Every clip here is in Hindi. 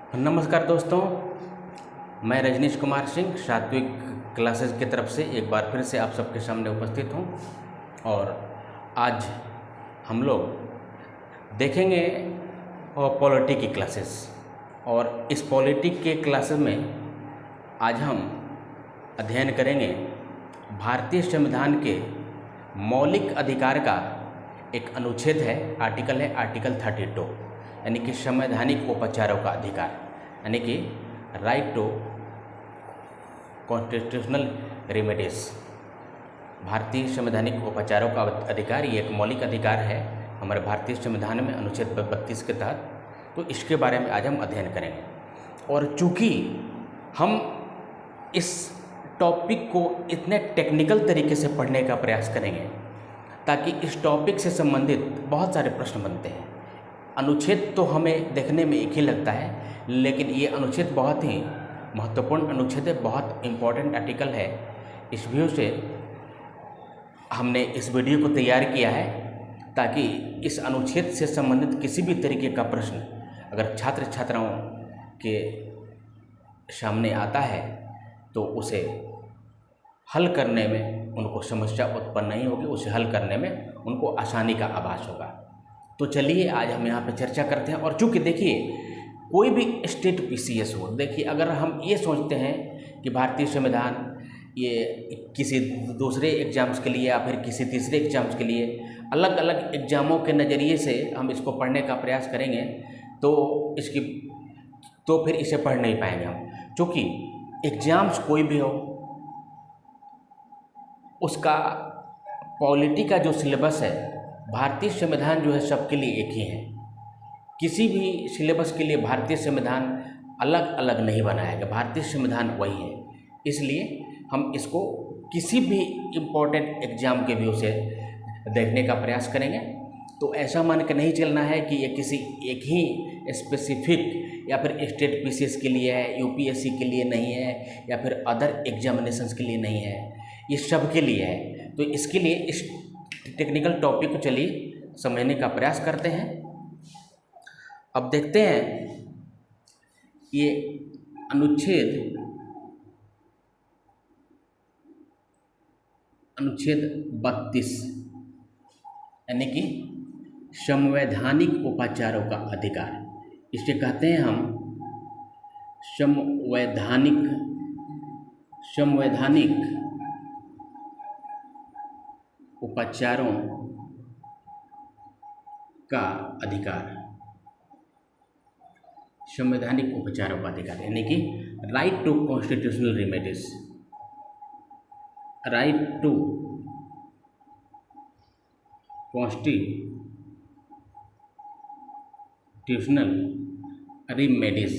नमस्कार दोस्तों, मैं रजनीश कुमार सिंह सात्विक क्लासेस की तरफ से एक बार फिर से आप सबके सामने उपस्थित हूँ। और आज हम लोग देखेंगे पॉलिटी की क्लासेस। और इस पॉलिटी के क्लासेस में आज हम अध्ययन करेंगे भारतीय संविधान के मौलिक अधिकार का एक अनुच्छेद है, आर्टिकल 32, यानी कि संवैधानिक उपचारों का अधिकार, यानी कि राइट टू कॉन्स्टिट्यूशनल रेमेडीज। भारतीय संवैधानिक उपचारों का अधिकार ये एक मौलिक अधिकार है हमारे भारतीय संविधान में अनुच्छेद 32 के तहत। तो इसके बारे में आज हम अध्ययन करेंगे। और चूँकि हम इस टॉपिक को इतने टेक्निकल तरीके से पढ़ने का प्रयास करेंगे ताकि इस टॉपिक से संबंधित बहुत सारे प्रश्न बनते हैं। अनुच्छेद तो हमें देखने में एक ही लगता है, लेकिन ये अनुच्छेद बहुत ही महत्वपूर्ण अनुच्छेद है, बहुत इम्पोर्टेंट आर्टिकल है। इस व्यू से हमने इस वीडियो को तैयार किया है ताकि इस अनुच्छेद से संबंधित किसी भी तरीके का प्रश्न अगर छात्र छात्राओं के सामने आता है तो उसे हल करने में उनको समस्या उत्पन्न नहीं होगी, उसे हल करने में उनको आसानी का आभास होगा। तो चलिए आज हम यहाँ पे चर्चा करते हैं। और चूँकि देखिए, कोई भी स्टेट पीसीएस हो, देखिए अगर हम ये सोचते हैं कि भारतीय संविधान ये किसी दूसरे एग्ज़ाम्स के लिए या फिर किसी तीसरे एग्ज़ाम्स के लिए अलग अलग एग्ज़ामों के नज़रिए से हम इसको पढ़ने का प्रयास करेंगे तो फिर इसे पढ़ नहीं पाएंगे हम। चूँकि एग्ज़ाम्स कोई भी हो, उसका पॉलिटी का जो सिलेबस है, भारतीय संविधान जो है सबके लिए एक ही है। किसी भी सिलेबस के लिए भारतीय संविधान अलग अलग नहीं बनाया गया, भारतीय संविधान वही है। इसलिए हम इसको किसी भी इम्पोर्टेंट एग्ज़ाम के व्यू से देखने का प्रयास करेंगे। तो ऐसा मान के नहीं चलना है कि ये किसी एक ही स्पेसिफिक या फिर स्टेट पीसीएस के लिए है, यूपीएससी के लिए नहीं है, या फिर अदर एग्जामिनेशंस के लिए नहीं है, ये सब के लिए है। तो इसके लिए इस टेक्निकल टॉपिक को चलिए समझने का प्रयास करते हैं। अब देखते हैं ये अनुच्छेद 32 यानी कि संवैधानिक उपचारों का अधिकार, इसे कहते हैं हम संवैधानिक उपचारों का अधिकार, संवैधानिक उपचारों का अधिकार यानी कि right to constitutional remedies, right to constitutional remedies,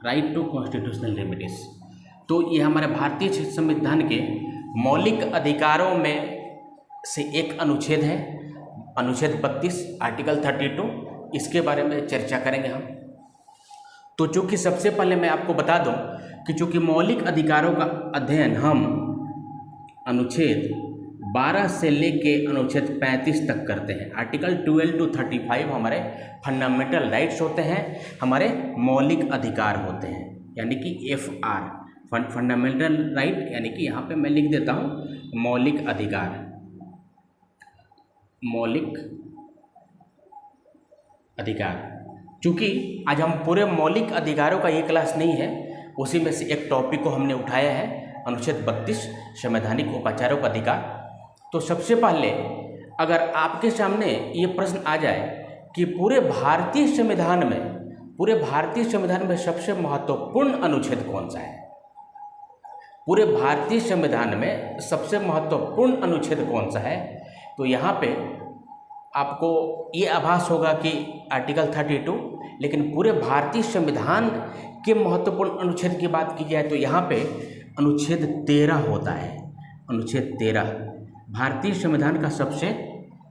right to constitutional remedies. तो ये हमारे भारतीय संविधान के मौलिक अधिकारों में से एक अनुच्छेद है, अनुच्छेद 32, आर्टिकल 32। इसके बारे में चर्चा करेंगे हम। तो चूँकि सबसे पहले मैं आपको बता दूं कि चूँकि मौलिक अधिकारों का अध्ययन हम अनुच्छेद 12 से लेके अनुच्छेद 35 तक करते हैं। आर्टिकल 12 to 35 हमारे फंडामेंटल राइट्स होते हैं, हमारे मौलिक अधिकार होते हैं, यानी कि FR फंडामेंटल राइट, यानी कि यहाँ पे मैं लिख देता हूँ मौलिक अधिकार, मौलिक अधिकार। चूँकि आज हम पूरे मौलिक अधिकारों का ये क्लास नहीं है, उसी में से एक टॉपिक को हमने उठाया है, अनुच्छेद 32 संवैधानिक उपचारों का अधिकार। तो सबसे पहले अगर आपके सामने ये प्रश्न आ जाए कि पूरे भारतीय संविधान में सबसे महत्वपूर्ण अनुच्छेद कौन सा है, पूरे भारतीय संविधान में सबसे महत्वपूर्ण अनुच्छेद कौन सा है, तो यहाँ पे आपको ये आभास होगा कि आर्टिकल 32। लेकिन पूरे भारतीय संविधान के महत्वपूर्ण अनुच्छेद की बात की जाए तो यहाँ पे अनुच्छेद 13 होता है। अनुच्छेद 13 भारतीय संविधान का सबसे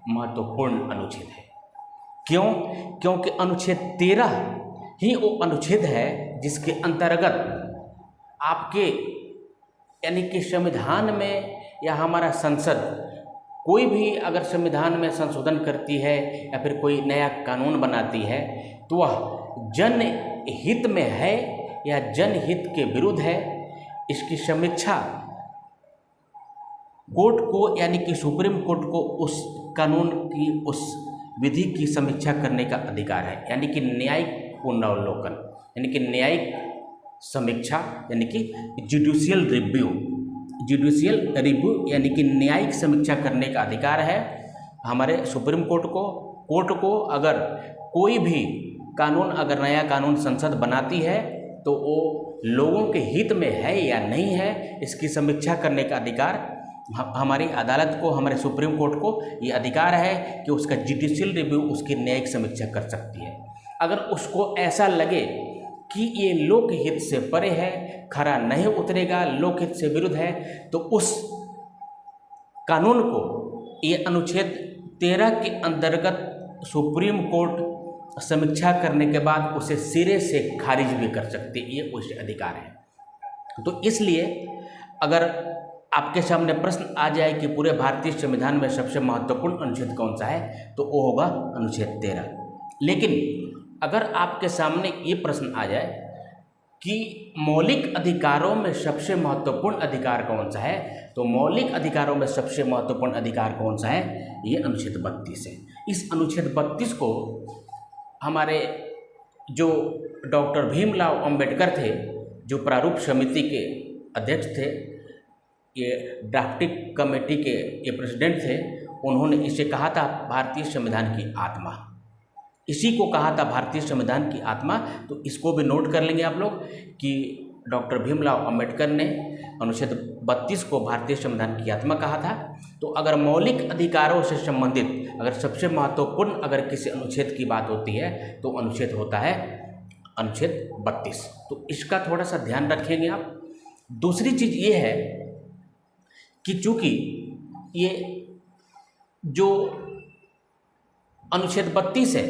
महत्वपूर्ण अनुच्छेद है। क्यों? क्योंकि अनुच्छेद 13 ही वो अनुच्छेद है जिसके अंतर्गत आपके यानी कि संविधान में या हमारा संसद कोई भी अगर संविधान में संशोधन करती है या फिर कोई नया कानून बनाती है तो वह जनहित में है या जनहित के विरुद्ध है, इसकी समीक्षा कोर्ट को यानी कि सुप्रीम कोर्ट को उस कानून की उस विधि की समीक्षा करने का अधिकार है, यानी कि न्यायिक पुनरावलोकन, यानी कि न्यायिक समीक्षा, यानी कि जुडिशियल रिव्यू यानी कि न्यायिक समीक्षा करने का अधिकार है हमारे सुप्रीम कोर्ट को। कोर्ट को अगर कोई भी कानून, अगर नया कानून संसद बनाती है तो वो लोगों के हित में है या नहीं है, इसकी समीक्षा करने का अधिकार हमारी अदालत को, हमारे सुप्रीम कोर्ट को ये अधिकार है कि उसका जुडिशियल रिव्यू, उसकी न्यायिक समीक्षा कर सकती है। अगर उसको ऐसा लगे कि ये लोकहित से परे है, खरा नहीं उतरेगा, लोकहित से विरुद्ध है, तो उस कानून को ये अनुच्छेद 13 के अंतर्गत सुप्रीम कोर्ट समीक्षा करने के बाद उसे सिरे से खारिज भी कर सकती है, ये उस अधिकार है। तो इसलिए अगर आपके सामने प्रश्न आ जाए कि पूरे भारतीय संविधान में सबसे महत्वपूर्ण अनुच्छेद कौन सा है, तो वो होगा अनुच्छेद 13। लेकिन अगर आपके सामने ये प्रश्न आ जाए कि मौलिक अधिकारों में सबसे महत्वपूर्ण अधिकार कौन सा है, तो मौलिक अधिकारों में सबसे महत्वपूर्ण अधिकार कौन सा है, ये अनुच्छेद 32 है। इस अनुच्छेद 32 को हमारे जो डॉक्टर भीमराव अंबेडकर थे, जो प्रारूप समिति के अध्यक्ष थे, ये ड्राफ्टिंग कमेटी के ये प्रेसिडेंट थे, उन्होंने इसे कहा था भारतीय संविधान की आत्मा, इसी को कहा था भारतीय संविधान की आत्मा। तो इसको भी नोट कर लेंगे आप लोग कि डॉक्टर भीमराव अंबेडकर ने अनुच्छेद 32 को भारतीय संविधान की आत्मा कहा था। तो अगर मौलिक अधिकारों से संबंधित अगर सबसे महत्वपूर्ण अगर किसी अनुच्छेद की बात होती है तो अनुच्छेद होता है अनुच्छेद 32। तो इसका थोड़ा सा ध्यान रखेंगे आप। दूसरी चीज़ ये है कि चूँकि ये जो अनुच्छेद 32 है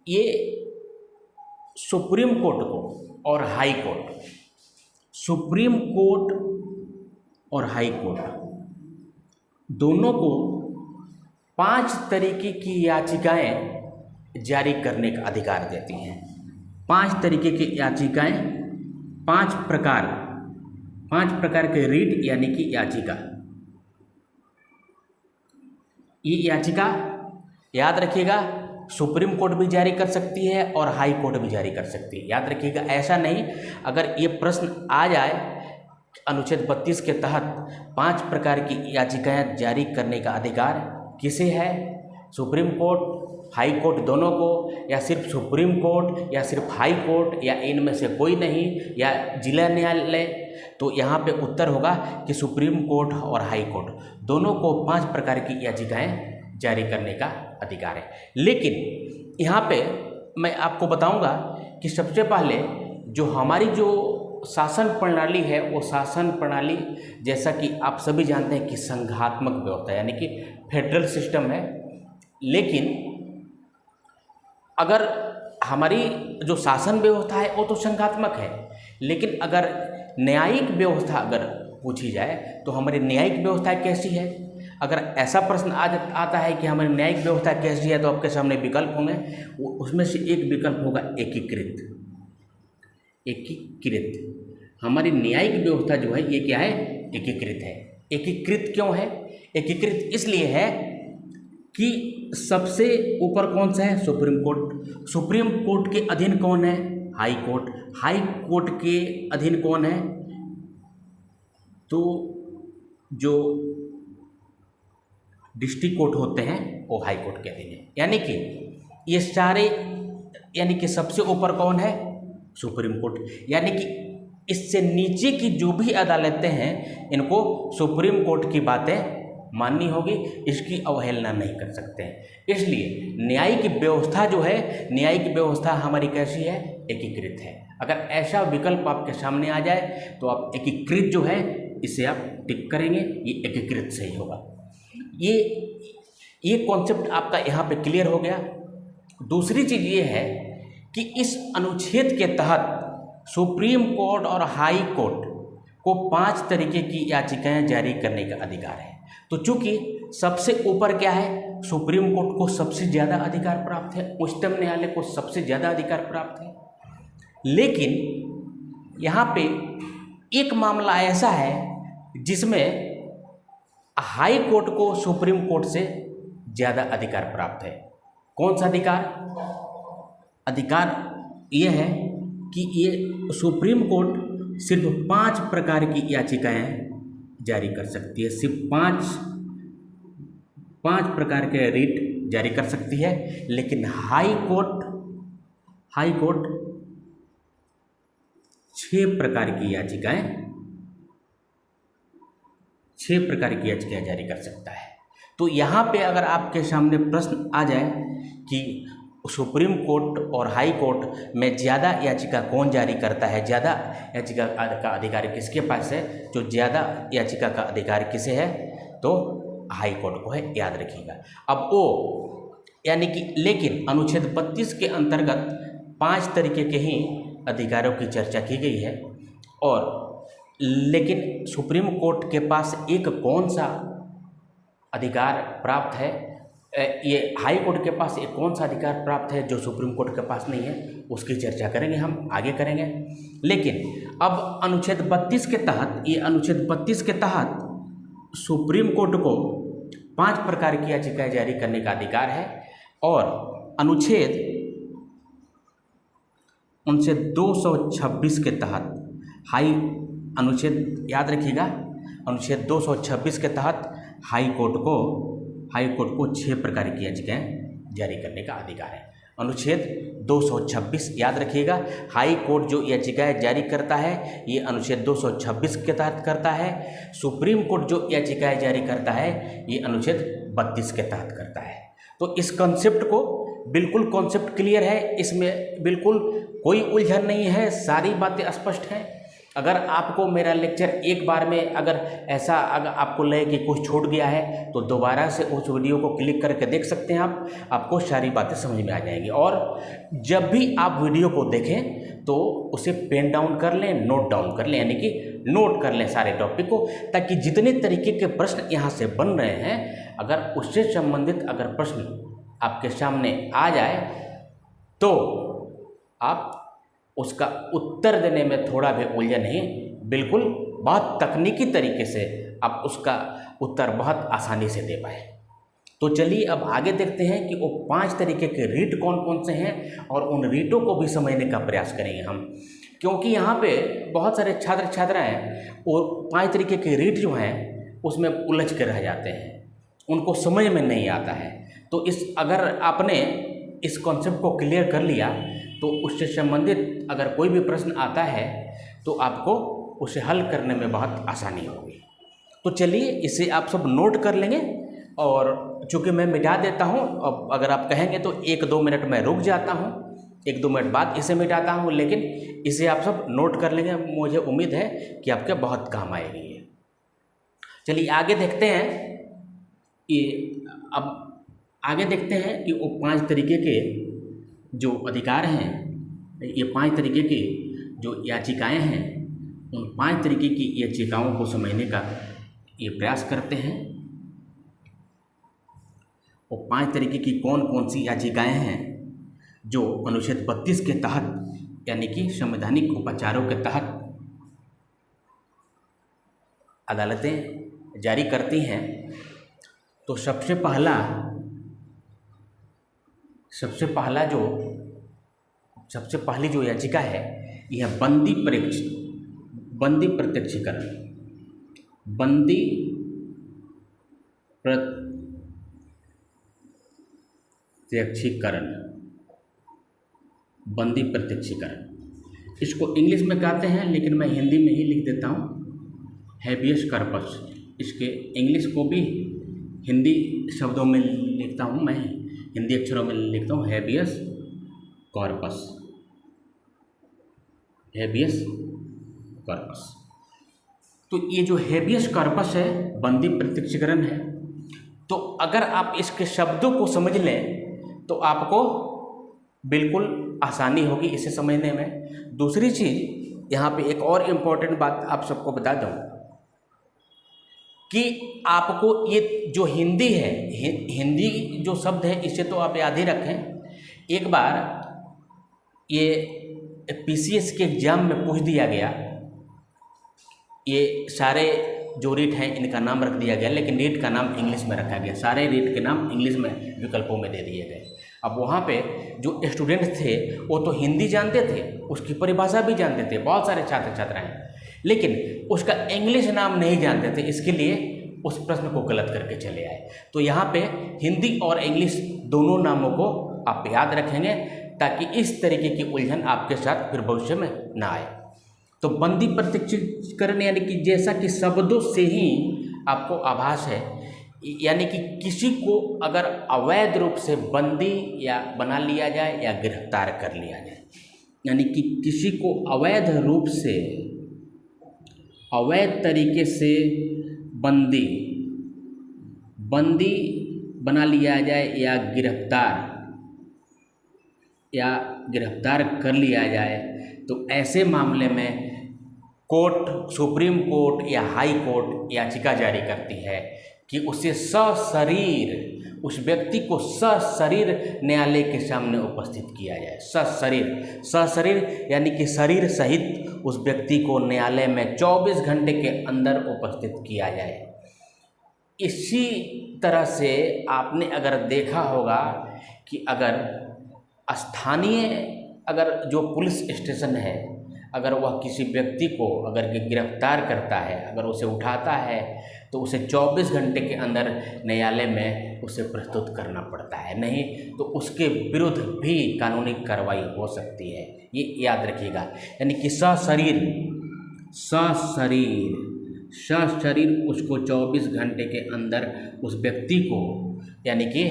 ये सुप्रीम कोर्ट को और हाई कोर्ट, सुप्रीम कोर्ट और हाई कोर्ट दोनों को 5 तरीके की याचिकाएं जारी करने का अधिकार देती हैं। 5 तरीके की याचिकाएं, 5 प्रकार के रीट यानी कि याचिका। ये याचिका याद रखिएगा सुप्रीम कोर्ट भी जारी कर सकती है और हाई कोर्ट भी जारी कर सकती है। याद रखिएगा, ऐसा नहीं अगर ये प्रश्न आ जाए अनुच्छेद 32 के तहत 5 प्रकार की याचिकाएं जारी करने का अधिकार किसे है, सुप्रीम कोर्ट, हाई कोर्ट दोनों को, या सिर्फ सुप्रीम कोर्ट, या सिर्फ हाई कोर्ट, या इनमें से कोई नहीं, या जिला न्यायालय, तो यहाँ पे उत्तर होगा कि सुप्रीम कोर्ट और हाई कोर्ट दोनों को 5 प्रकार की याचिकाएं जारी करने का अधिकार है। लेकिन यहाँ पे मैं आपको बताऊंगा कि सबसे पहले जो हमारी जो शासन प्रणाली है वो शासन प्रणाली, जैसा कि आप सभी जानते हैं कि संघात्मक व्यवस्था यानी कि फेडरल सिस्टम है। लेकिन अगर हमारी जो शासन व्यवस्था है वो तो संघात्मक है, लेकिन अगर न्यायिक व्यवस्था अगर पूछी जाए तो हमारी न्यायिक व्यवस्था कैसी है। अगर ऐसा प्रश्न आता है कि हमारी न्यायिक व्यवस्था कैसी है तो आपके सामने विकल्प होंगे, उसमें से एक विकल्प होगा एकीकृत। एकीकृत हमारी न्यायिक व्यवस्था जो है ये क्या है, एकीकृत है। एकीकृत क्यों है, एकीकृत इसलिए है कि सबसे ऊपर कौन सा है, सुप्रीम कोर्ट। सुप्रीम कोर्ट के अधीन कौन है, हाई कोर्ट। हाई कोर्ट के अधीन कौन है, तो जो डिस्ट्रिक्ट कोर्ट होते हैं वो हाई कोर्ट के अधीन है। यानी कि ये सारे, यानी कि सबसे ऊपर कौन है, सुप्रीम कोर्ट। यानी कि इससे नीचे की जो भी अदालतें हैं इनको सुप्रीम कोर्ट की बातें माननी होगी, इसकी अवहेलना नहीं कर सकते हैं। इसलिए न्यायिक व्यवस्था जो है, न्यायिक व्यवस्था हमारी कैसी है, एकीकृत है। अगर ऐसा विकल्प आपके सामने आ जाए तो आप एकीकृत जो है इसे आप टिक करेंगे, ये एकीकृत सही होगा। ये कॉन्सेप्ट आपका यहाँ पे क्लियर हो गया। दूसरी चीज़ ये है कि इस अनुच्छेद के तहत सुप्रीम कोर्ट और हाई कोर्ट को 5 तरीके की याचिकाएं जारी करने का अधिकार है। तो चूंकि सबसे ऊपर क्या है, सुप्रीम कोर्ट को सबसे ज़्यादा अधिकार प्राप्त है, उच्चतम न्यायालय को सबसे ज़्यादा अधिकार प्राप्त है। लेकिन यहाँ पे एक मामला ऐसा है जिसमें हाई कोर्ट को सुप्रीम कोर्ट से ज़्यादा अधिकार प्राप्त है। कौन सा अधिकार? अधिकार ये है कि ये सुप्रीम कोर्ट सिर्फ 5 प्रकार की याचिकाएं जारी कर सकती है, सिर्फ 5 प्रकार के रिट जारी कर सकती है। लेकिन हाई कोर्ट 6 प्रकार की याचिकाएं जारी कर सकता है। तो यहाँ पे अगर आपके सामने प्रश्न आ जाए कि सुप्रीम कोर्ट और हाई कोर्ट में ज़्यादा याचिका कौन जारी करता है, ज़्यादा याचिका का अधिकार किसके पास है, जो ज़्यादा याचिका का अधिकार किसे है, तो हाई कोर्ट को है, याद रखिएगा। अब वो यानी कि लेकिन अनुच्छेद 32 के अंतर्गत 5 तरीके के ही अधिकारों की चर्चा की गई है। और लेकिन सुप्रीम कोर्ट के पास एक कौन सा अधिकार प्राप्त है, ये हाई कोर्ट के पास एक कौन सा अधिकार प्राप्त है जो सुप्रीम कोर्ट के पास नहीं है, उसकी चर्चा करेंगे, हम आगे करेंगे। लेकिन अब अनुच्छेद 32 के तहत, ये अनुच्छेद 32 के तहत सुप्रीम कोर्ट को 5 प्रकार की याचिकाएं जारी करने का अधिकार है। और अनुच्छेद 226 के तहत अनुच्छेद याद रखिएगा, अनुच्छेद 226 के तहत हाई कोर्ट को 6 प्रकार की याचिकाएं जारी करने का अधिकार है। अनुच्छेद 226 याद रखिएगा, हाई कोर्ट जो याचिकाएं जारी करता है ये अनुच्छेद 226 के तहत करता है। सुप्रीम कोर्ट जो याचिकाएं जारी करता है ये अनुच्छेद 32 के तहत करता है। तो इस कॉन्सेप्ट को बिल्कुल कॉन्सेप्ट क्लियर है, इसमें बिल्कुल कोई उलझन नहीं है, सारी बातें स्पष्ट हैं। अगर आपको मेरा लेक्चर एक बार में अगर आपको लगे कि कुछ छूट गया है तो दोबारा से उस वीडियो को क्लिक करके देख सकते हैं आपको सारी बातें समझ में आ जाएंगी। और जब भी आप वीडियो को देखें तो उसे पेन डाउन कर लें, नोट डाउन कर लें, यानी कि नोट कर लें सारे टॉपिक को, ताकि जितने तरीके के प्रश्न यहाँ से बन रहे हैं अगर उससे संबंधित अगर प्रश्न आपके सामने आ जाए तो आप उसका उत्तर देने में थोड़ा भी उलझन नहीं, बिल्कुल बहुत तकनीकी तरीके से आप उसका उत्तर बहुत आसानी से दे पाए। तो चलिए अब आगे देखते हैं कि वो 5 तरीके के रीट कौन कौन से हैं और उन रीटों को भी समझने का प्रयास करेंगे हम, क्योंकि यहाँ पे बहुत सारे छात्र छात्राएँ वो 5 तरीके के रीट जो हैं उसमें उलझ के रह जाते हैं, उनको समझ में नहीं आता है। तो अगर आपने इस कॉन्सेप्ट को क्लियर कर लिया तो उससे संबंधित अगर कोई भी प्रश्न आता है तो आपको उसे हल करने में बहुत आसानी होगी। तो चलिए इसे आप सब नोट कर लेंगे, और चूँकि मैं मिटा देता हूँ, अब अगर आप कहेंगे तो 1-2 मिनट में रुक जाता हूँ, 1-2 मिनट बाद इसे मिटाता हूँ, लेकिन इसे आप सब नोट कर लेंगे, मुझे उम्मीद है कि आपके बहुत काम आएगी ये। चलिए आगे देखते हैं आगे देखते हैं कि वो 5 तरीके के जो अधिकार हैं, ये 5 तरीके की जो याचिकाएं हैं, उन 5 तरीके की याचिकाओं को समझने का ये प्रयास करते हैं। वो 5 तरीके की कौन कौन सी याचिकाएं हैं जो अनुच्छेद 32 के तहत यानी कि संवैधानिक उपचारों के तहत अदालतें जारी करती हैं। तो सबसे पहली जो याचिका है यह बंदी प्रत्यक्षीकरण इसको इंग्लिश में कहते हैं, लेकिन मैं हिंदी में ही लिख देता हूँ, हैबियस कॉर्पस। इसके इंग्लिश को भी हिंदी शब्दों में लिखता हूँ, मैं हिंदी अक्षरों में लिखता हूँ, हैबियस कॉर्पस। तो ये जो हैबियस कॉर्पस है, बंदी प्रत्यक्षीकरण है। तो अगर आप इसके शब्दों को समझ लें तो आपको बिल्कुल आसानी होगी इसे समझने में। दूसरी चीज़ यहाँ पे एक और इम्पोर्टेंट बात आप सबको बता दूँ कि आपको ये जो हिंदी है, हिंदी जो शब्द है, इसे तो आप याद ही रखें। एक बार ये पीसीएस के एग्ज़ाम में पूछ दिया गया, ये सारे जो रीट हैं इनका नाम रख दिया गया, लेकिन रीट का नाम इंग्लिश में रखा गया, सारे रीट के नाम इंग्लिश में विकल्पों में दे दिए गए। अब वहाँ पे जो स्टूडेंट थे वो तो हिंदी जानते थे, उसकी परिभाषा भी जानते थे, बहुत सारे छात्र छात्राएं, लेकिन उसका इंग्लिश नाम नहीं जानते थे, इसके लिए उस प्रश्न को गलत करके चले आए। तो यहाँ पे हिंदी और इंग्लिश दोनों नामों को आप याद रखेंगे, ताकि इस तरीके की उलझन आपके साथ फिर भविष्य में ना आए। तो बंदी प्रत्यक्षीकरण यानी कि जैसा कि शब्दों से ही आपको आभास है, यानी कि किसी को अगर अवैध रूप से बंदी या बना लिया जाए या गिरफ्तार कर लिया जाए, यानी कि किसी को अवैध रूप से, अवैध तरीके से बंदी बना लिया जाए या गिरफ्तार कर लिया जाए, तो ऐसे मामले में कोर्ट, सुप्रीम कोर्ट या हाई कोर्ट याचिका जारी करती है कि उसे सशरीर, उस व्यक्ति को सशरीर न्यायालय के सामने उपस्थित किया जाए। सशरीर यानी कि शरीर सहित उस व्यक्ति को न्यायालय में 24 घंटे के अंदर उपस्थित किया जाए। इसी तरह से आपने अगर देखा होगा कि अगर स्थानीय, अगर जो पुलिस स्टेशन है, अगर वह किसी व्यक्ति को अगर गिरफ्तार करता है, अगर उसे उठाता है, तो उसे 24 घंटे के अंदर न्यायालय में उसे प्रस्तुत करना पड़ता है, नहीं तो उसके विरुद्ध भी कानूनी कार्रवाई हो सकती है। ये याद रखिएगा। यानी कि सशरीर उसको 24 घंटे के अंदर उस व्यक्ति को यानी कि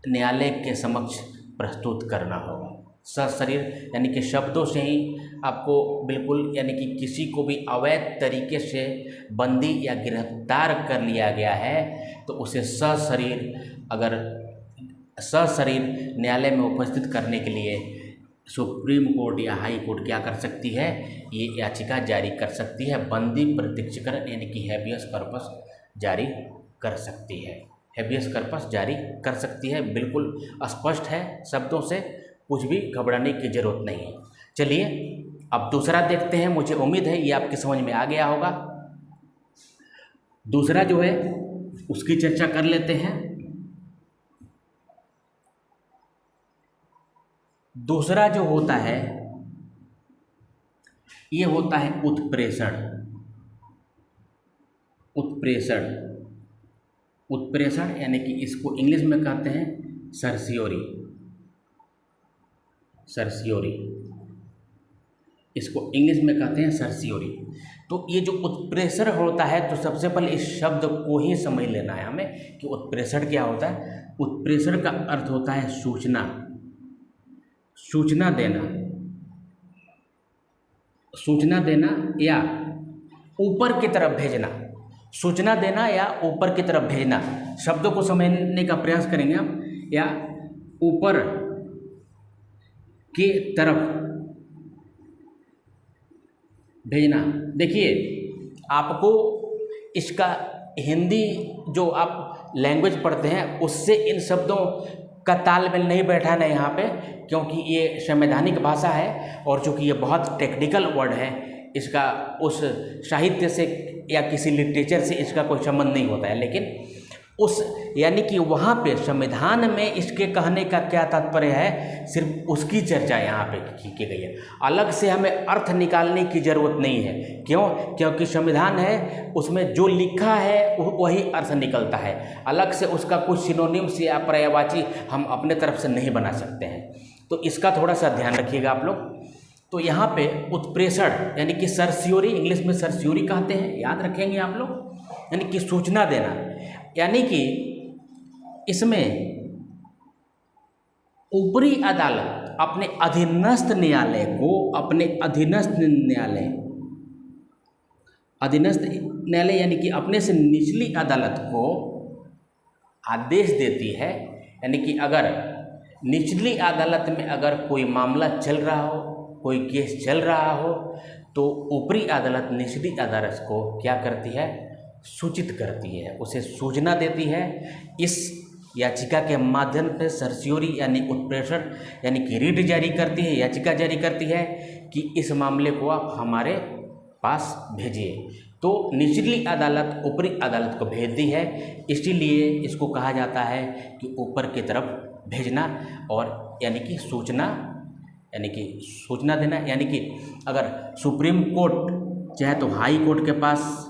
न्यायालय के समक्ष प्रस्तुत करना होगा। सशरीर यानी कि शब्दों से ही आपको बिल्कुल, यानी कि किसी को भी अवैध तरीके से बंदी या गिरफ्तार कर लिया गया है, तो उसे सशरीर न्यायालय में उपस्थित करने के लिए सुप्रीम कोर्ट या हाई कोर्ट क्या कर सकती है, ये याचिका जारी कर सकती है, बंदी प्रत्यक्षीकरण यानी कि हैबियस कॉर्पस जारी कर सकती है। हैबियस कॉर्पस जारी कर सकती है, बिल्कुल स्पष्ट है शब्दों से, कुछ भी घबराने की ज़रूरत नहीं है। चलिए अब दूसरा देखते हैं। मुझे उम्मीद है ये आपकी समझ में आ गया होगा। दूसरा जो है उसकी चर्चा कर लेते हैं। दूसरा जो होता है ये होता है उत्प्रेषण यानी कि इसको इंग्लिश में कहते हैं सरसियोरी, इसको इंग्लिश में कहते हैं सरसियोरी। तो ये जो उत्प्रेषण होता है, तो सबसे पहले इस शब्द को ही समझ लेना है हमें कि उत्प्रेषण क्या होता है। उत्प्रेषण का अर्थ होता है सूचना देना या ऊपर की तरफ भेजना। सूचना देना या ऊपर की तरफ भेजना, शब्दों को समझने का प्रयास करेंगे हम। या ऊपर की तरफ भेजना। देखिए आपको इसका हिंदी जो आप लैंग्वेज पढ़ते हैं उससे इन शब्दों का तालमेल नहीं बैठा ना यहाँ पे, क्योंकि ये संवैधानिक भाषा है और चूँकि ये बहुत टेक्निकल वर्ड है, इसका उस साहित्य से या किसी लिटरेचर से इसका कोई संबंध नहीं होता है। लेकिन उस यानी कि वहाँ पे संविधान में इसके कहने का क्या तात्पर्य है, सिर्फ उसकी चर्चा यहाँ पे की गई है। अलग से हमें अर्थ निकालने की ज़रूरत नहीं है। क्यों? क्योंकि संविधान है, उसमें जो लिखा है वही अर्थ निकलता है। अलग से उसका कुछ सिनोनिम्स या पर्यायवाची हम अपने तरफ से नहीं बना सकते हैं। तो इसका थोड़ा सा ध्यान रखिएगा आप लोग। तो यहाँ पे उत्प्रेषण यानी कि सरसियोरी, इंग्लिश में सरसियोरी कहते हैं, याद रखेंगे आप लोग। यानी कि सूचना देना, यानी कि इसमें ऊपरी अदालत अपने अधीनस्थ न्यायालय यानी कि अपने से निचली अदालत को आदेश देती है। यानी कि अगर निचली अदालत में अगर कोई मामला चल रहा हो, कोई केस चल रहा हो, तो ऊपरी अदालत निचली अदालत को क्या करती है, सूचित करती है, उसे सूचना देती है। इस याचिका के माध्यम से सर्सियोरी यानी उत्प्रेषण यानी कि रीट जारी करती है, याचिका जारी करती है कि इस मामले को आप हमारे पास भेजिए। तो निचली अदालत ऊपरी अदालत को भेजती है, इसीलिए इसको कहा जाता है कि ऊपर की तरफ भेजना, और यानी कि सूचना देना। यानी कि अगर सुप्रीम कोर्ट चाहे तो हाई कोर्ट के पास,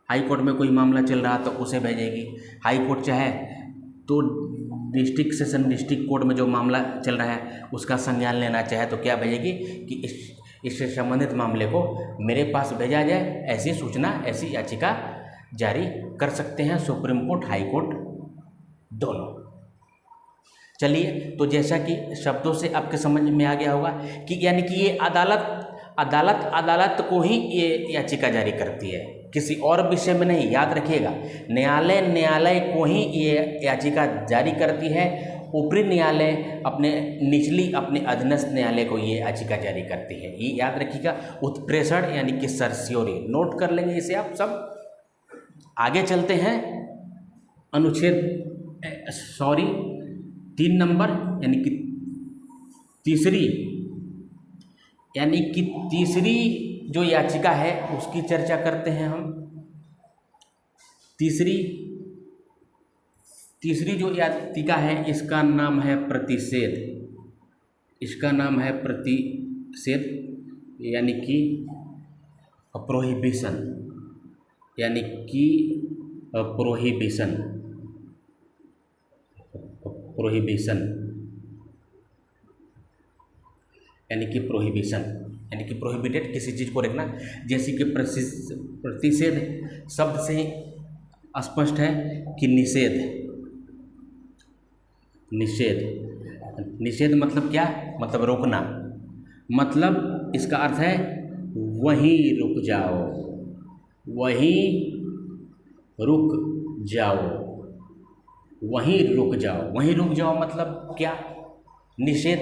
हाई कोर्ट में कोई मामला चल रहा तो उसे भेजेगी, हाई कोर्ट चाहे तो डिस्ट्रिक्ट सेशन डिस्ट्रिक्ट कोर्ट में जो मामला चल रहा है उसका संज्ञान लेना चाहे तो क्या भेजेगी कि इससे संबंधित मामले को मेरे पास भेजा जाए। ऐसी सूचना, ऐसी याचिका जारी कर सकते हैं सुप्रीम कोर्ट, हाई कोर्ट दोनों। चलिए, तो जैसा कि शब्दों से आपके समझ में आ गया होगा कि यानी कि ये अदालत को ही ये याचिका जारी करती है, किसी और विषय में नहीं। याद रखिएगा, न्यायालय को ही ये याचिका जारी करती है। ऊपरी न्यायालय अपने अधीनस्थ न्यायालय को ये याचिका जारी करती है। ये याद रखिएगा, उत्प्रेषण यानी कि सर्सियोरी, नोट कर लेंगे इसे आप सब। आगे चलते हैं, अनुच्छेद 3 नंबर यानी कि तीसरी जो याचिका है उसकी चर्चा करते हैं हम। तीसरी जो याचिका है इसका नाम है प्रतिषेध। यानी कि प्रोहिबिशन, यानी कि प्रोहिबिटेड किसी चीज़ को रखना। जैसे कि प्रतिषेध शब्द से स्पष्ट है कि निषेध मतलब क्या? मतलब रोकना। मतलब इसका अर्थ है वहीं रुक जाओ, वहीं रुक जाओ मतलब क्या? निषेध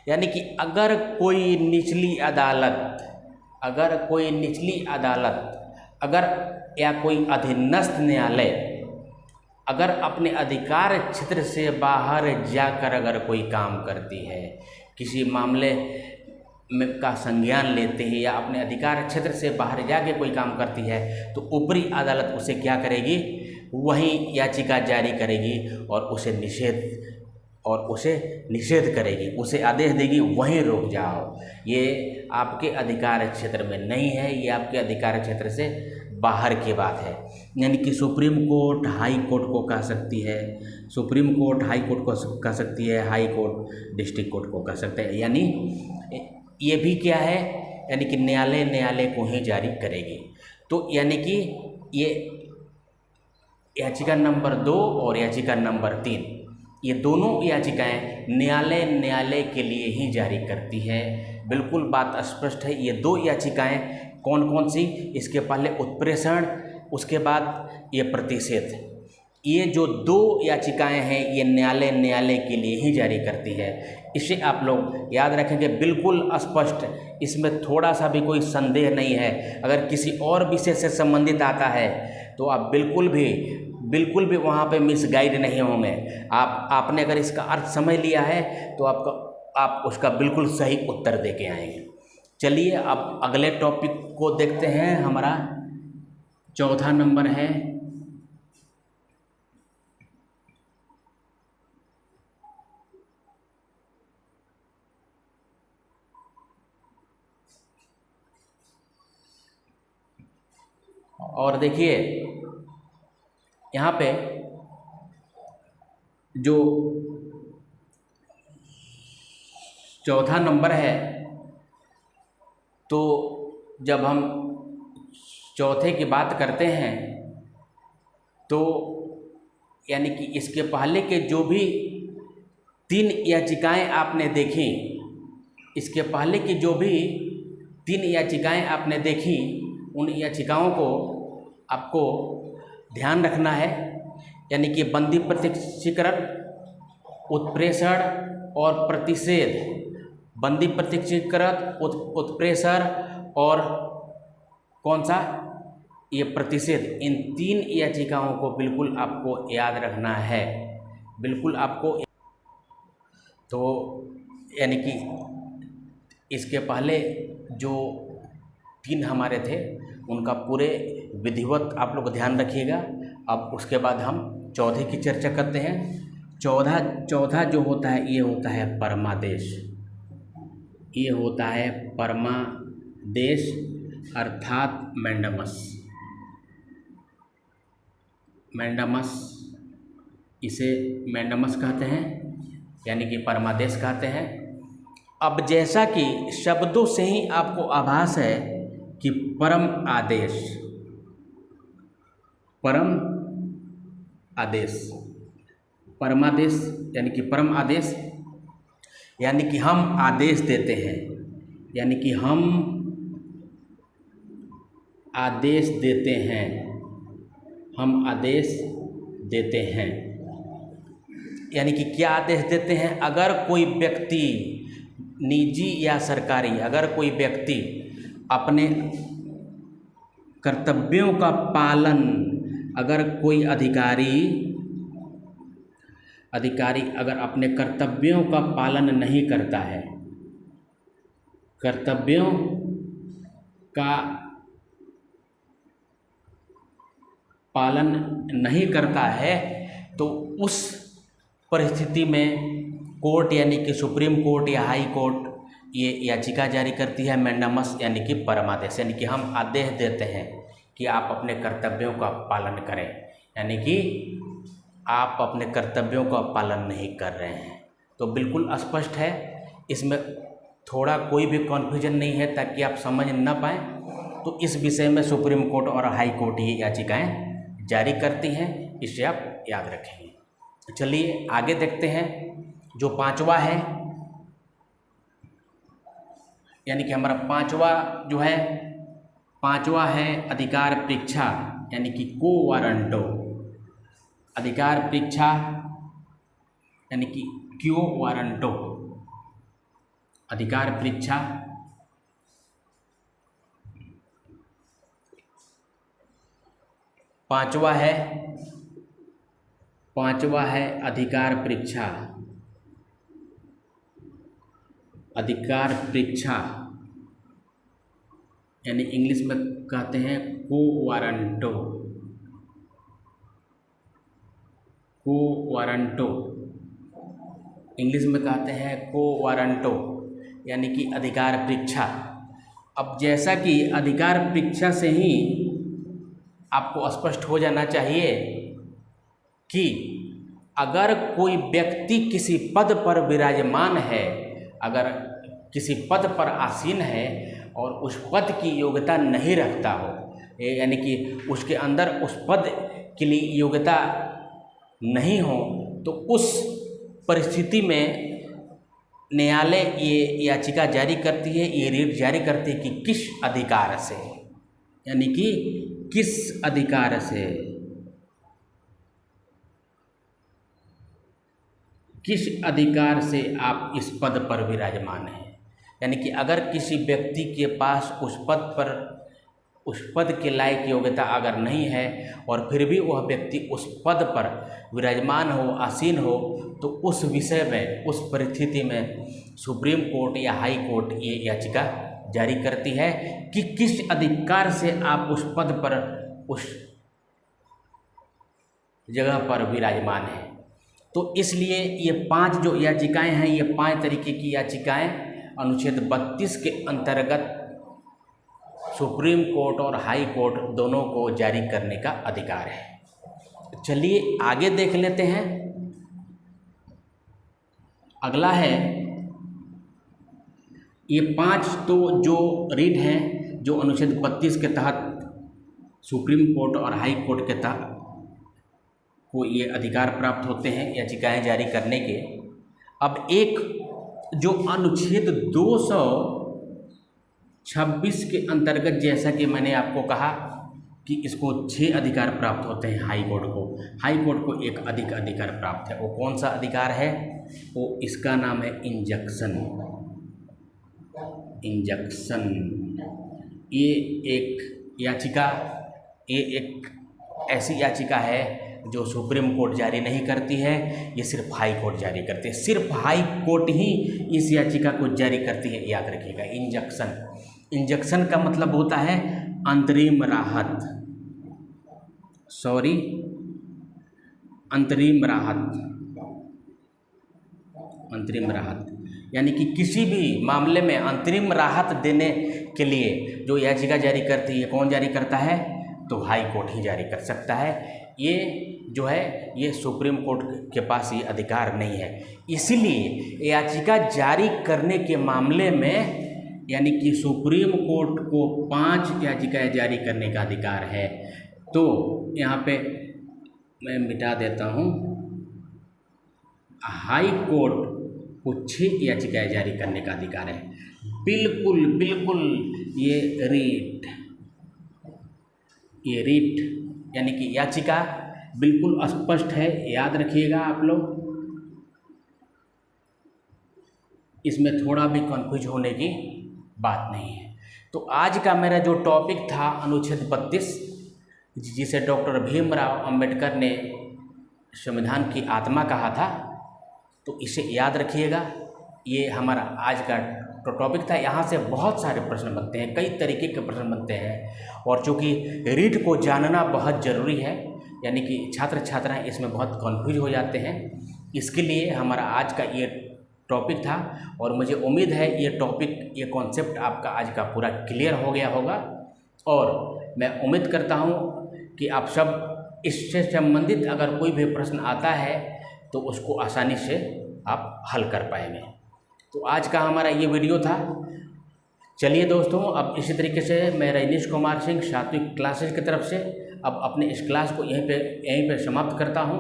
यानी कि अगर कोई निचली अदालत या कोई अधीनस्थ न्यायालय अगर अपने अधिकार क्षेत्र से बाहर जाकर अगर कोई काम करती है, किसी मामले में का संज्ञान लेते हैं या अपने अधिकार क्षेत्र से बाहर जाके कोई काम करती है, तो ऊपरी अदालत उसे क्या करेगी? वही याचिका जारी करेगी और उसे निषेध करेगी, उसे आदेश देगी वहीं रुक जाओ। ये आपके अधिकार क्षेत्र में नहीं है, ये आपके अधिकार क्षेत्र से बाहर की बात है। यानी कि सुप्रीम कोर्ट हाई कोर्ट को कह सकती है, हाई कोर्ट डिस्ट्रिक्ट कोर्ट को कह सकते हैं। यानी ये भी क्या है? यानी कि न्यायालय को ही जारी करेगी। तो यानी कि ये याचिका नंबर 2 और याचिका नंबर 3, ये दोनों याचिकाएं न्यायालय के लिए ही जारी करती है। बिल्कुल बात स्पष्ट है। ये 2 याचिकाएं कौन कौन सी? इसके पहले उत्प्रेषण, उसके बाद ये प्रतिषेध। ये जो 2 याचिकाएं हैं ये न्यायालय के लिए ही जारी करती है। इसे आप लोग याद रखेंगे, बिल्कुल स्पष्ट, इसमें थोड़ा सा भी कोई संदेह नहीं है। अगर किसी और विषय से संबंधित आता है तो आप बिल्कुल भी वहाँ पे मिसगाइड नहीं होंगे। आपने अगर इसका अर्थ समझ लिया है तो आप उसका बिल्कुल सही उत्तर दे के आएंगे। चलिए अब अगले टॉपिक को देखते हैं। हमारा 4था नंबर है और देखिए यहाँ पे जो 4था नंबर है, तो जब हम चौथे की बात करते हैं तो यानी कि इसके पहले के जो भी 3 याचिकाएं आपने देखी, उन याचिकाओं को आपको ध्यान रखना है। यानी कि बंदी प्रत्यक्षीकरण, उत्प्रेषण और प्रतिषेध। बंदी प्रत्यक्षीकरण, उत्प्रेषण और कौन सा? ये प्रतिषेध, इन 3 याचिकाओं को बिल्कुल आपको याद रखना है, बिल्कुल आपको। तो यानी कि इसके पहले जो 3 हमारे थे उनका पूरे विधिवत आप लोग ध्यान रखिएगा। अब उसके बाद हम चौथे की चर्चा करते हैं। चौथा जो होता है ये होता है परमादेश। ये होता है परमादेश अर्थात मैंडामस। मैंडामस, इसे मैंडामस कहते हैं, यानी कि परमादेश कहते हैं। अब जैसा कि शब्दों से ही आपको आभास है कि परम आदेश, परम आदेश, परमादेश यानी कि परम आदेश, यानी कि हम आदेश देते हैं, यानी कि हम आदेश देते हैं, हम आदेश देते हैं। यानी कि क्या आदेश देते हैं? अगर कोई व्यक्ति निजी या सरकारी, अगर कोई व्यक्ति अपने कर्तव्यों का पालन, अगर कोई अधिकारी अगर अपने कर्तव्यों का पालन नहीं करता है, कर्तव्यों का पालन नहीं करता है, तो उस परिस्थिति में कोर्ट यानी कि सुप्रीम कोर्ट या हाई कोर्ट ये याचिका जारी करती है मैंडामस, यानी कि परमादेश, यानी कि हम आदेश देते हैं कि आप अपने कर्तव्यों का पालन करें, यानी कि आप अपने कर्तव्यों का पालन नहीं कर रहे हैं। तो बिल्कुल स्पष्ट है, इसमें थोड़ा कोई भी कन्फ्यूजन नहीं है, ताकि आप समझ न पाएँ। तो इस विषय में सुप्रीम कोर्ट और हाई कोर्ट ये याचिकाएँ जारी करती हैं, इसे आप याद रखेंगे। चलिए आगे देखते हैं। जो 5वां है, यानी कि हमारा 5वां जो है, 5वां है अधिकार परीक्षा, यानी कि को वारंटो। अधिकार परीक्षा यानी कि क्यो वारंटो, अधिकार परीक्षा। 5वां है अधिकार परीक्षा। अधिकार परीक्षा यानी इंग्लिश में कहते हैं को वारंटो, को वारंटो, इंग्लिश में कहते हैं को वारंटो, यानी कि अधिकार परीक्षा। अब जैसा कि अधिकार परीक्षा से ही आपको स्पष्ट हो जाना चाहिए कि अगर कोई व्यक्ति किसी पद पर विराजमान है, अगर किसी पद पर आसीन है और उस पद की योग्यता नहीं रखता हो, यानी कि उसके अंदर उस पद के लिए योग्यता नहीं हो, तो उस परिस्थिति में न्यायालय ये याचिका जारी करती है, ये रिट जारी करती है कि किस अधिकार से, यानी कि किस अधिकार से, किस अधिकार से आप इस पद पर विराजमान हैं। यानी कि अगर किसी व्यक्ति के पास उस पद के लायक योग्यता अगर नहीं है और फिर भी वह व्यक्ति उस पद पर विराजमान हो, आसीन हो, तो उस विषय में, उस परिस्थिति में सुप्रीम कोर्ट या हाई कोर्ट ये याचिका जारी करती है कि किस अधिकार से आप उस पद पर, उस जगह पर विराजमान हैं। तो इसलिए ये 5 जो याचिकाएं हैं, ये 5 तरीके की याचिकाएं अनुच्छेद 32 के अंतर्गत सुप्रीम कोर्ट और हाई कोर्ट दोनों को जारी करने का अधिकार है। चलिए आगे देख लेते हैं। अगला है, ये 5 तो जो रीट हैं, जो अनुच्छेद 32 के तहत सुप्रीम कोर्ट और हाई कोर्ट के तहत को ये अधिकार प्राप्त होते हैं याचिकाएं जारी करने के। अब एक जो अनुच्छेद 226 के अंतर्गत, जैसा कि मैंने आपको कहा कि इसको 6 अधिकार प्राप्त होते हैं हाई कोर्ट को। हाई कोर्ट को एक अधिक अधिकार प्राप्त है। वो कौन सा अधिकार है? वो इसका नाम है इंजंक्शन। इंजंक्शन, ये एक याचिका ये एक ऐसी याचिका है जो सुप्रीम कोर्ट जारी नहीं करती है, ये सिर्फ हाई कोर्ट जारी करती है। सिर्फ हाई कोर्ट ही इस याचिका को जारी करती है, याद रखिएगा। इंजक्शन का मतलब होता है अंतरिम राहत, अंतरिम राहत यानी कि किसी भी मामले में अंतरिम राहत देने के लिए जो याचिका जारी करती है, कौन जारी करता है? तो हाई कोर्ट ही जारी कर सकता है। ये जो है ये सुप्रीम कोर्ट के पास ये अधिकार नहीं है। इसीलिए याचिका जारी करने के मामले में यानी कि सुप्रीम कोर्ट को 5 याचिकाएं जारी करने का अधिकार है। तो यहाँ पे मैं मिटा देता हूँ, हाई कोर्ट को 6 याचिकाएं जारी करने का अधिकार है। बिल्कुल ये रीट यानी कि याचिका बिल्कुल स्पष्ट है, याद रखिएगा आप लोग। इसमें थोड़ा भी कंफ्यूज होने की बात नहीं है। तो आज का मेरा जो टॉपिक था अनुच्छेद 32, जिसे डॉक्टर भीमराव अंबेडकर ने संविधान की आत्मा कहा था, तो इसे याद रखिएगा। ये हमारा आज का टॉपिक था। यहाँ से बहुत सारे प्रश्न बनते हैं, कई तरीके के प्रश्न बनते हैं, और चूँकि रीट को जानना बहुत ज़रूरी है, यानी कि छात्र छात्राएं इसमें बहुत कन्फ्यूज हो जाते हैं। इसके लिए हमारा आज का ये टॉपिक था, और मुझे उम्मीद है ये टॉपिक, ये कॉन्सेप्ट आपका आज का पूरा क्लियर हो गया होगा। और मैं उम्मीद करता हूँ कि आप सब इससे संबंधित अगर कोई भी प्रश्न आता है तो उसको आसानी से आप हल कर पाएंगे। तो आज का हमारा ये वीडियो था। चलिए दोस्तों, अब इसी तरीके से मैं रजनीश कुमार सिंह 7वीं क्लासेज की तरफ से अब अपने इस क्लास को यहीं पे समाप्त करता हूँ।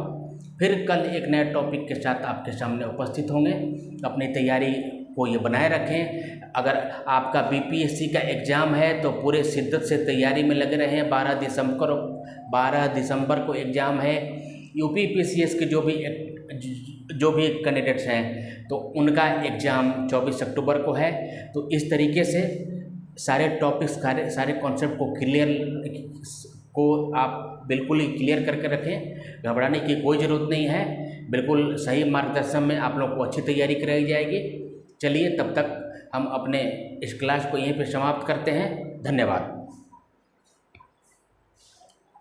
फिर कल एक नए टॉपिक के साथ आपके सामने उपस्थित होंगे। अपनी तैयारी को ये बनाए रखें। अगर आपका बीपीएससी का एग्ज़ाम है तो पूरे शिद्दत से तैयारी में लगे रहें। 12 दिसंबर को एग्ज़ाम है। यूपीपीसीएस के जो भी कैंडिडेट्स हैं तो उनका एग्ज़ाम 24 अक्टूबर को है। तो इस तरीके से सारे टॉपिक्स, सारे कॉन्सेप्ट को आप बिल्कुल ही क्लियर करके रखें। घबराने की कोई ज़रूरत नहीं है। बिल्कुल सही मार्गदर्शन में आप लोग को अच्छी तैयारी कराई जाएगी। चलिए, तब तक हम अपने इस क्लास को यहीं पे समाप्त करते हैं। धन्यवाद।